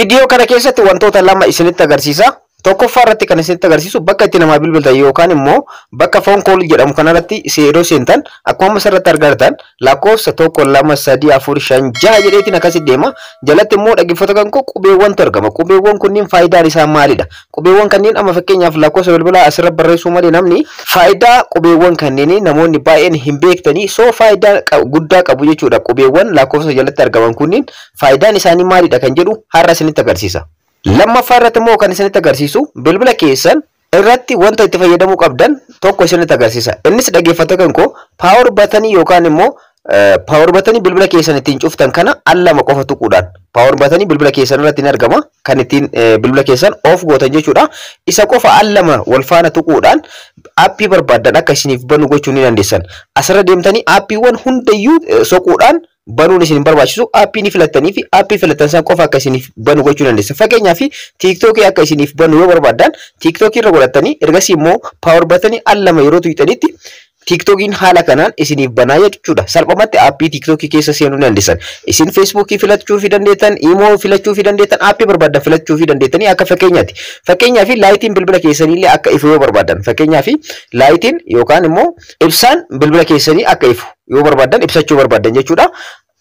Video kana keessatti wantoota lama isinitti agarsiisa. Tokkoffaa irratti kan isinitti agarsiisu bakka itti namaa bilbiltan yookaan immoo bakka phone call jedhamu kanarratti seeroo seentan akkuma asirratti argattan lakkoofsa 1 2 3 4 5 6 jedheetiin akkasi deema. Jalatti immoo dhaggeeffattoota kan qubeewwantu argama. Qubeewwan kunniin faayidaan isaa maalidha? Qubeewwan kanneen amma fakkeenyaaf lakkoofsa bilbilaa asirra barreessuu malee namni faayidaa qubeewwan kanneen namoonni baay'een hin beektanii soo faayidaa guddaa qabu jechuudha. Qubeewwan lakkoofsa jalatti argaman kunniin faayidaan isaanii maalidha kan jedhu har'a isinitti agarsiisa. Lammaffaa irratti immoo kan isinitti agarsiisu bilbila keessan irratti wanta itti fayyadamuu qabdan tokko isinitti agarsiisa. Innis dhaggeeffattoota kan power button yookaan immoo power button bilbila keessan ittiin cuftan kana al lama qofa tuquudhaan power button bilbila keessan irratti ni argama. Kan ittiin bilbila keessan off gootan jechuudha. Isa qofa al lama wal faana tuquudhaan aappii barbaadan akka isiniif banu gochuu ni dandeessan. Asirra deemtanii aappiiwwan hundayyuu soquudhaan banuun isin barbaachisu aappii ni filattanii fi aappii filatan san qofa akka isiniif banu gochuu dandeessan. Fakkeenyaaf TikTok akka isiniif banu yoo barbaadan TikTok irra godhatanii ergasii immoo power button al lama yeroo tuqxanitti TikTokiin haala kanaan isiniif banaa jechuudha. Salphumatti aappii TikTok keessa seenuu dandeessan. Isin Facebook filachuu fi dandeettan, Imo filachuu fi dandeettan, aappii barbaadan filachuu fi dandeettanii akka fakkeenyaatti. Fakkeenyaaf laayitiin bilbila keessanii akka ifu yoo barbaadan, fakkeenyaaf laayitiin yookaan immoo ibsaan bilbila keessanii akka ifu yoo barbaadan ibsachuu barbaadan jechuudha.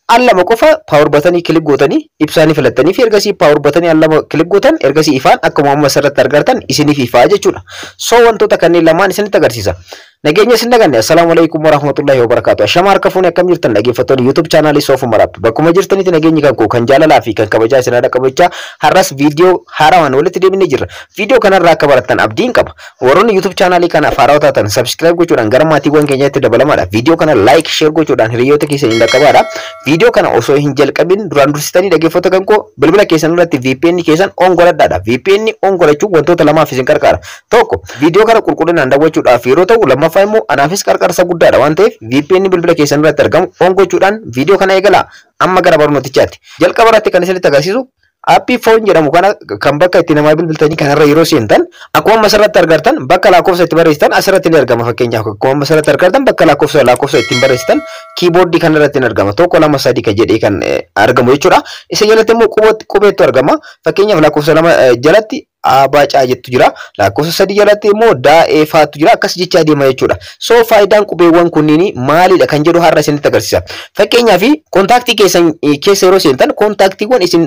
Al lama qofa power button kilik gootanii ibsaanii filattanii fi ergasii power button al lama kilik gootan ergasii ifaan akkuma amma asirratti argattan isiniif ifaa jechuudha. Soo wantoota kanneen lamaan isinitti agarsiisa. Nageenya isin daganne. Assalamu alaikum warahmatullahi wabarakatuh. Ashama harka fuune akkam jirtan dhaggeeffattoonni YouTube channel Soofu Maraab. Bakkuma jirtanitti nageenyi kan jaalalaa fi kan kabajaa isin haadha qabachaa har'as video haaraan walitti deebinee jirra. Video kanarraa akka barattan abdiin qaba. Warroonni YouTube channel kanaaf haaraa taatan subscribe gochuudhaan gara maatiiwwan keenyaatti dabalamaadha. Video kana like share gochuudhaan hiriyoota keessaniin dhaqqabaadha. Video kana osoo hin jalqabin duraan dursitanii dhaggeeffattoota kan bilbila keessan irratti VPN keessan on godhadhaadha. VPN on godhachuun wantoota lamaaf isin gargaara. Tokko video kana qulqullinaan daawwachuudhaaf yeroo ta'u lammaffaa immoo anaafis qarqarsa guddaadha waan ta'eef VPN bilbila keessan irratti argamu on gochuudhaan video kana eegalaa. Amma gara barnootichaatti jalqaba irratti kan isinitti agarsiisu aappii phone jedhamu kana kan bakka itti namaa bilbiltanii kanarra yeroo seentan akkuma asirratti argattan bakka lakkoofsa itti barreessitan asirratti ni argama. Fakkeenyaaf akkuma asirratti argattan bakka lakkoofsa ittiin barreessitan keyboard kanarratti ni argama. 1 2 3 kan jedhee kan argamu jechuudha. Isa jalatti immoo qubeettu argama. Fakkeenyaaf lakkoofsa 2 jalatti Abacaa jettu jira. Lakkoofsa 3 jalatti immoo daa'eefaatu jira. Akkas jechaa deema jechuudha. Soo faayidaan qubeewwan kunniin maalidha kan jedhu har'a isinitti agarsiisa. Fakkeenyaaf kontaaktii keessan keessa yeroo seentan kontaaktiiwwan isin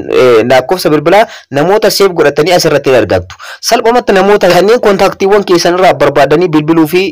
lakkoofsa bilbilaa namoota save godhatanii asirratti argattu. Salphumatti namoota kanneen kontaaktiiwwan keessan irraa barbaadanii bilbiluu fi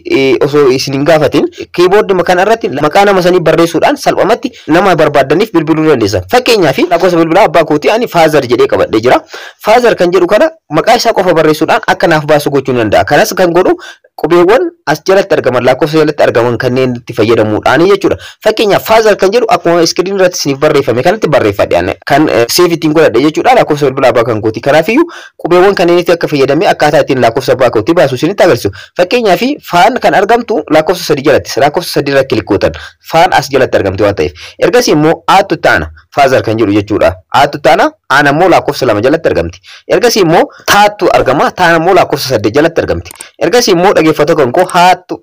osoo isin hin gaafatin keyboard kanarratti maqaa nama sanii barreessuudhaan salphumatti nama barbaadaniif bilbiluu dandeessan. Fakkeenyaaf lakkoofsa bilbilaa abbaa kootii ani Faazar jedhee qabadhee jira. Faazar kan jedhu kana maqaa isaa qofa barreessuudhaan akka naaf baasu gochuu danda'a. Kanas kan godhu qubeewwan as jalatti argaman lakkoofsa jalatti argaman kanneen itti fayyadamuudhaan jechuudha. Fakkeenyaaf Faazar kan jedhu akkuma iskiriin irratti isiniif barreeffame kanatti barreeffadhe kan seef ittiin godhadhe jechuudha. Lakkoofsa bilbilaa abbaa kan kootii. Kanaafiyyuu qubeewwan kanneenitti akka fayyadamee akkaataa ittiin lakkoofsa abbaa kootii baasu isinitti agarsiisu. Fakkeenyaaf faan kan argamtu lakkoofsa 3 jalatti. Lakkoofsa 3 irra kilik gootan faan as jalatti argamti waan ta'eef. Ergasii immoo aattu taana Faazar kan jedhu jechuudha. Aattu taana ana immoo lakkoofsa 2 jalatti argamti. Ergasii immoo taattu argama. Taana immoo lakkoofsa 8 jalatti argamti. Ergasii immoo dhaggeeffattoota kan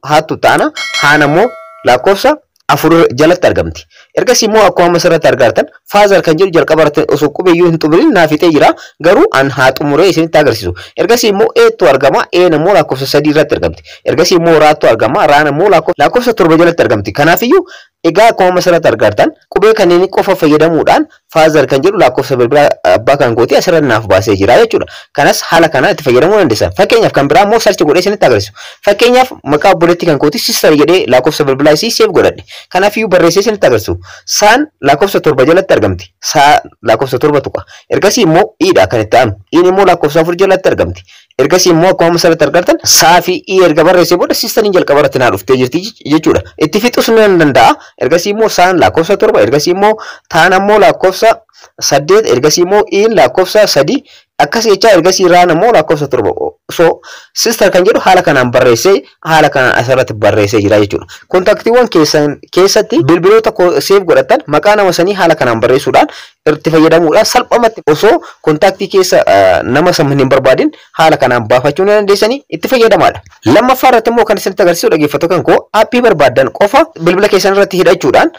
haattu taana haana immoo lakkoofsa 4 jalatti argamti. Ergasii immoo akkuma asirratti argattan Faazar kan jedhu jalqaba irratti osoo qubeeyyuu hin xumurin naafitee jira. Garuu an haa xumuree isinitti agarsiisu. Ergasii immoo eettu argama. Een immoo lakkoofsa 3 irratti argamti. Ergasii immoo raattu argama. Raan immoo lakkoofsa 7 jalatti argamti. Kanaafiyyuu egaa akkuma asirratti argattan qubee kanneen qofa fayyadamuudhaan Faazar kan jedhu lakkoofsa bilbilaa abbaa kan kootii asirratti naaf baasee jira jechuudha. Kanas haala kanaan itti fayyadamuu dandeessan. Fakkeenyaaf kan biraa immoo sarchi godhee isinitti agarsiisu. Fakkeenyaaf maqaa obboleettii kan kootii sister jedhee lakkoofsa bilbilaa isii seef godhadhe. Kanaafiyyuu barreessee isinitti agarsiisu. Saan lakkoofsa 7 jalatti argamti. Saa lakkoofsa 7 tuqa. Ergasii immoo iidha kan itti aanu. Iin immoo lakkoofsa 4 jalatti argamti. Ergasii immoo akkuma asirratti argattan saa fi ii erga barreessee booda sistaniin jalqaba irratti naa dhuftee jirti jechuudha. Itti fixuus ni danda'a. Ergasii immoo saan lakkoofsa 7, ergasii immoo taan immoo lakkoofsa 8, ergasii immoo iin lakkoofsa 3 akkas jechaa ergasii raan immoo lakkoofsa 7. So sister kan jedhu haala kanaan barreessee haala kanaan asirratti barreessee jira jechuudha. Kontaaktiiwwan keessatti bilbiloota seef godhatan maqaa nama sanii haala kanaan barreessuudhaan itti fayyadamuudhaan salphumatti osoo kontaaktii keessa nama sana hin barbaadin haala kanaan baafachuu ni dandeessanii itti fayyadamaadha. Lammaffaa irratti immoo kan isinitti agarsiisu dhaggeeffattoota kan koo aappii barbaadan qofa bilbila keessan irratti hidhachuudhaan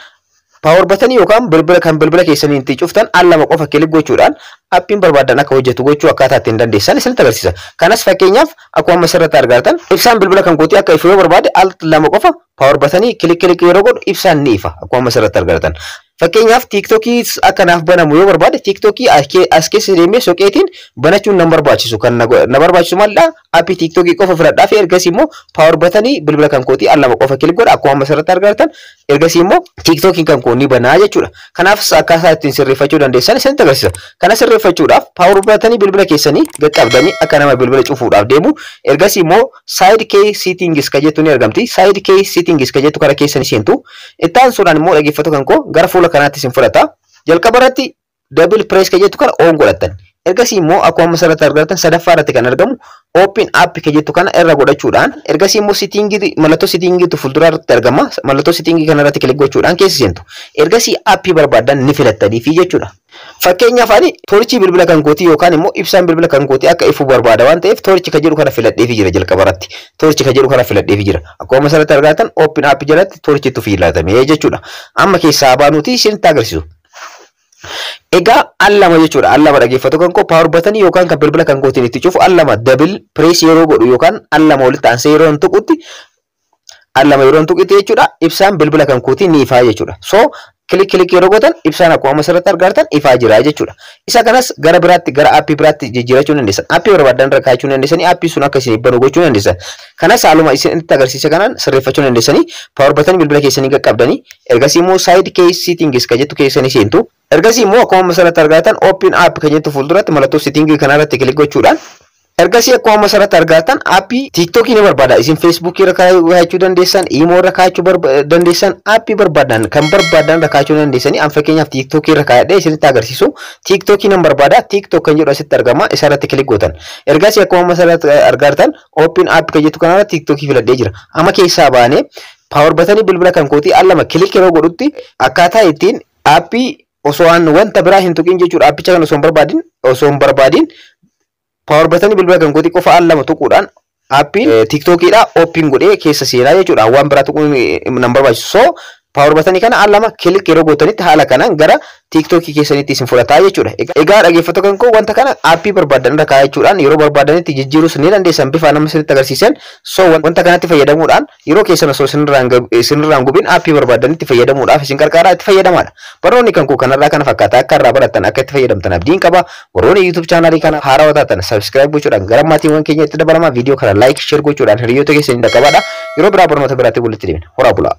power button yookaan bilbila kan bilbila keessanii itti cuftan al lama qofa kilik gochuudhaan appiin barbaadan akka hojjetu gochuu akkaataa ittiin dandeessan isinitti agarsiisa. Kanas fakkeenyaaf akkuma asirratti argattan ibsaan bilbila kan kootii akka ifu yoo barbaade al lama qofa power button kilik yeroo godhu ibsaan ni ifa akkuma asirratti argattan. Fakkeenyaaf TikTokii akkanaaf banamu yoo barbaade TikTokii as keessa deemee soqeetiin banachuun nan barbaachisu kan na barbaachisu malla appii TikTokii qofa fudhadhaaf ergasii immoo power button bilbila kan kootii al lama qofa kilik godha akkuma asirratti argattan ergasii immoo TikTokii kan koonni banaa jechuudha. Kanaaf akkaataa ittiin sirreeffachuu dandeessan isinitti agarsiisa. Kana sirreeffachuudhaaf power button bilbila keessanii qaqqabdanii akka nama bilbila cufuudhaaf deemu ergasii immoo side key settings ka jettu ni argamti. Side key settings ka jettu kana keessanii seentu ittaan suuraan immoo dhaggeeffatu kan koo gara fuula kanaatti isin fudhata. Jalqaba irratti double press ka jettu kana on godhattan. Ergasii immoo akkuma asirratti argattan sadaffaa irratti kan argamu open app ka jettu kana irra godhachuudhaan ergasii immoo setting mallattoo setting tu fuuldura irratti argama. Mallattoo setting kana irratti kilik gochuudhaan keessa seentu. Ergasii appii barbaadan ni filattanii fi jechuudha. Fakkeenyaaf ani torchii bilbila kan kootii yookaan immoo ibsaan bilbila kan kootii akka ifu barbaada waan ta'eef torchii ka jedhu kana filadheefi jira jalqaba irratti. Torchii ka jedhu kana filadheefi jira. Akkuma asirratti argattan open app jalatti torchiitu filatamee jechuudha. Amma keessaa baanuuti isinitti agarsiisu. Egaa al lama jechuudha. Al lama dhaggeeffatu kan koo power button yookaan kan bilbila kan kootiin itti cufu al lama double press yeroo godhu yookaan al lama walitti aansee yeroo hin tuqutti al lama yeroo hin tuqitti jechuudha. Ibsaan bilbila kan kootiin ni ifaa jechuudha. So kilik yeroo gootan ibsaan akkuma asirratti argattan ifaa jira jechuudha. Isa kanas gara biraatti gara appii biraatti jijjiirachuu dandeessan. Appii barbaadan irra kaa'achuu dandeessanii appii sun akka isin banu gochuu dandeessan. Kanas haaluma isinitti agarsiisa kanaan sirreeffachuu dandeessanii power button bilbila keessanii qaqqabdanii ergasii immoo side key settings ka jettu keessanii seentu. Ergasii immoo akkuma asirratti argattan open app ka jettu fuulduratti mallattoo setting kana irratti kilik gochuudhaan ergasii akkuma asirratti argattan appii TikTokii ni barbaada. Isin Facebook irra kaa'achuu dandeessan, imo irra kaa'achuu dandeessan, appii barbaadan kan barbaadan irra kaa'achuu dandeessanii an fakkeenyaaf TikTokii irra kaa'adhee isinitti agarsiisu. TikTokii nan barbaada. TikTok kan jedhu asitti argama. Isa irratti kilik gootan. Ergasii akkuma asirratti argattan open app ka jettu kana TikTokii filadhee jira. Amma keessaa baanee power button bilbila kan kootii al lama kilik yeroo godhutti akkaataa ittiin appii osoo wanta biraa hin tuqin jechuudha. Appicha kan osoo hin barbaadin power button bilbila kan kootii qofa al lama tuquudhaan appiin TikTokiidha open godhee keessa seenaa jechuudha. Waan biraa tuquun nan barbaachisu. So power button kana al lama kilik yeroo gootanitti haala kanaan gara TikTokii keessanitti isin fudhataa jechuudha. Egaa dhaggeeffattoota kan koo wanta kana appii barbaadan irra kaa'achuudhaan yeroo barbaadanitti jijjiiruus ni dandeessan bifa nama isinitti agarsiisan. So wanta kanatti fayyadamuudhaan yeroo keessan osoo isinirraan gubin appii barbaadanitti fayyadamuudhaaf isin qarqaaraa itti fayyadamaadha. Barnoonni kan koo kanarraa kana fakkaata akka irraa barattan akka itti fayyadamtan abdiin qaba. Warroonni YouTube chaanalii kana haarawaa taatan subscribe gochuudhaan gara maatiiwwan keenya itti dabalamaa viidiyoo kana like share gochuudhaan hiriyoota keessanii dhaqqabaadha. Yeroo biraa barnoota biraatti walitti deemna. Horaa bulaa.